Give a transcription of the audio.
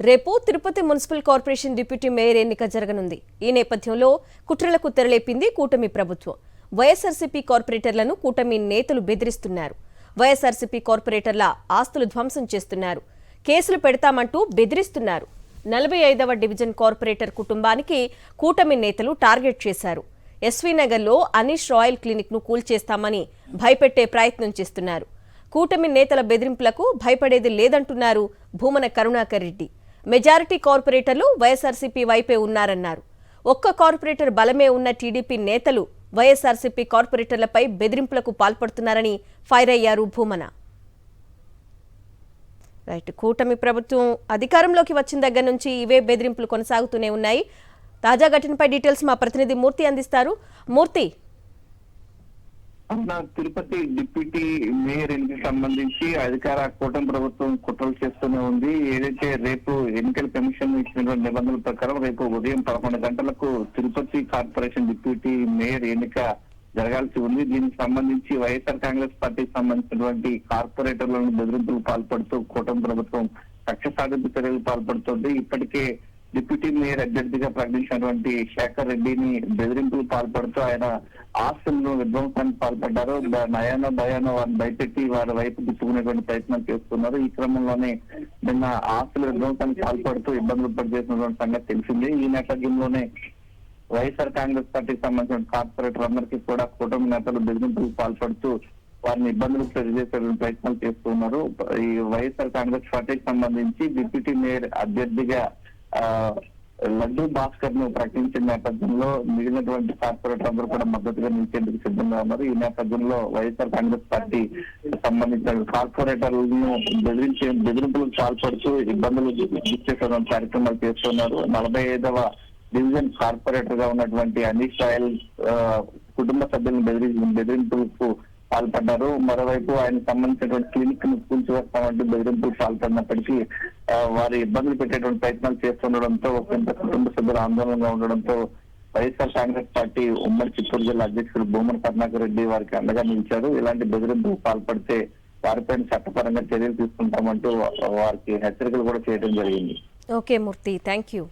రేపు Tirupati municipal corporation deputy mayor ఎన్నిక జరగనుంది. ఈ నేపథ్యంలో కుట్రలకు తెరలేపింది కూటమి ప్రభుత్వం. వైఎస్ఆర్సీపీ కార్పొరేటర్లను కూటమి నేతలు బెదిరిస్తున్నారు. వైఎస్ఆర్సీపీ కార్పొరేటర్ల ఆస్తులు ధ్వంసం చేస్తున్నారు. కేసులు పెడతామంటూ బెదిరిస్తున్నారు. 45వ డివిజన్ కార్పొరేటర్ కుటుంబానికి కూటమి నేతలు టార్గెట్ చేశారు. ఎస్వీ నగర్లో అనీష్ రాయల్ క్లినిక్ ను కూల్చేస్తామని భయపెట్టే ప్రయత్నం చేస్తున్నారు. కూటమి నేతల బెదిరింపులకు భయపడేది లేదంటున్నారు భూమన కరుణాకర్ రెడ్డి. మెజారిటీ కార్పొరేటర్లు వైఎస్ఆర్సీపీ వైపే ఉన్నారన్నారు. ఒక్క కార్పొరేటర్ బలమే ఉన్న టీడీపీ నేతలు వైఎస్ఆర్సీపీ కార్పొరేటర్లపై బెదిరింపులకు పాల్పడుతున్నారని ఫైర్ అయ్యారు భూమన. కూటమి ప్రభుత్వం అధికారంలోకి వచ్చిన దగ్గర నుంచి ఇవే బెదిరింపులు కొనసాగుతూనే ఉన్నాయి. తాజా ఘటనపై డీటెయిల్స్ మా ప్రతినిధి మూర్తి అందిస్తారు. మూర్తి, తిరుపతి డిప్యూటీ మేయర్ ఎన్నికకి సంబంధించి అధికార కూటమి ప్రభుత్వం కుట్రలు చేస్తూనే ఉంది. ఏదైతే రేపు ఎన్నికల కమిషన్ ఇచ్చినటువంటి నిబంధనల ప్రకారం రేపు ఉదయం 11 గంటలకు తిరుపతి కార్పొరేషన్ డిప్యూటీ మేయర్ ఎన్నిక జరగాల్సి ఉంది. దీనికి సంబంధించి వైఎస్ఆర్ కాంగ్రెస్ పార్టీకి సంబంధించినటువంటి కార్పొరేటర్లను బెదిరింపులకు పాల్పడుతూ కూటమి ప్రభుత్వం కక్ష సాధింపు చర్యలు పాల్పడుతుంది. ఇప్పటికే డిప్యూటీ మేయర్ అభ్యర్థిగా ప్రకటించినటువంటి శేఖర్ రెడ్డిని బెదిరింపులు పాల్పడుతూ ఆయన ఆస్తులను విధ్వంసానికి పాల్పడ్డారు. నయానో భయానో వారిని భయపెట్టి వారి వైపు తిప్పుకునేటువంటి ప్రయత్నం చేస్తున్నారు. ఈ క్రమంలోనే నిన్న ఆస్తుల విధ్వంసానికి పాల్పడుతూ ఇబ్బందులు పడిచేసినటువంటి సంగతి తెలిసింది. ఈ నేపథ్యంలోనే వైఎస్ఆర్ కాంగ్రెస్ పార్టీకి సంబంధించిన కార్పొరేటర్ అందరికీ కూడా కూటమి నేతలు బెదిరింపులకు పాల్పడుతూ వారిని ఇబ్బందులకు చేసే ప్రయత్నాలు చేస్తున్నారు. ఈ వైఎస్ఆర్ కాంగ్రెస్ పార్టీకి సంబంధించి డిప్యూటీ మేయర్ అభ్యర్థిగా లడ్డూ భాస్కర్ ను ప్రకటించిన నేపథ్యంలో మిగిలినటువంటి కార్పొరేటర్ అందరూ కూడా మద్దతుగా నిలిచేందుకు సిద్ధంగా ఉన్నారు. ఈ నేపథ్యంలో వైఎస్ఆర్ కాంగ్రెస్ పార్టీ సంబంధించిన కార్పొరేటర్లను బెదిరింపులకు పాల్పడుతూ ఇబ్బందులు చేసేటువంటి కార్యక్రమాలు చేస్తున్నారు. 45వ డివిజన్ కార్పొరేటర్ గా ఉన్నటువంటి అనీష్ రాయల్ కుటుంబ సభ్యులను బెదిరింపులకు పాల్పడ్డారు. మరోవైపు ఆయన సంబంధించినటువంటి క్లినిక్ ను కూల్చివేస్తామంటూ బెదిరింపులకు పాల్పడినప్పటికీ వారి ఇబ్బందులు పెట్టేటువంటి ప్రయత్నాలు చేస్తుండడంతో కొంత కుటుంబ సభ్యులు ఆందోళనగా ఉండడంతో వైఎస్ఆర్ కాంగ్రెస్ పార్టీ ఉమ్మడి చిత్తూరు జిల్లా అధ్యక్షుడు భూమన కరుణాకర్ రెడ్డి వారికి అండగా నిలిచారు. ఇలాంటి బెదిరింపులకు పాల్పడితే వారిపైన చట్టపరంగా చర్యలు తీసుకుంటామంటూ వారికి హెచ్చరికలు కూడా చేయడం జరిగింది. Okay Murthy, thank you.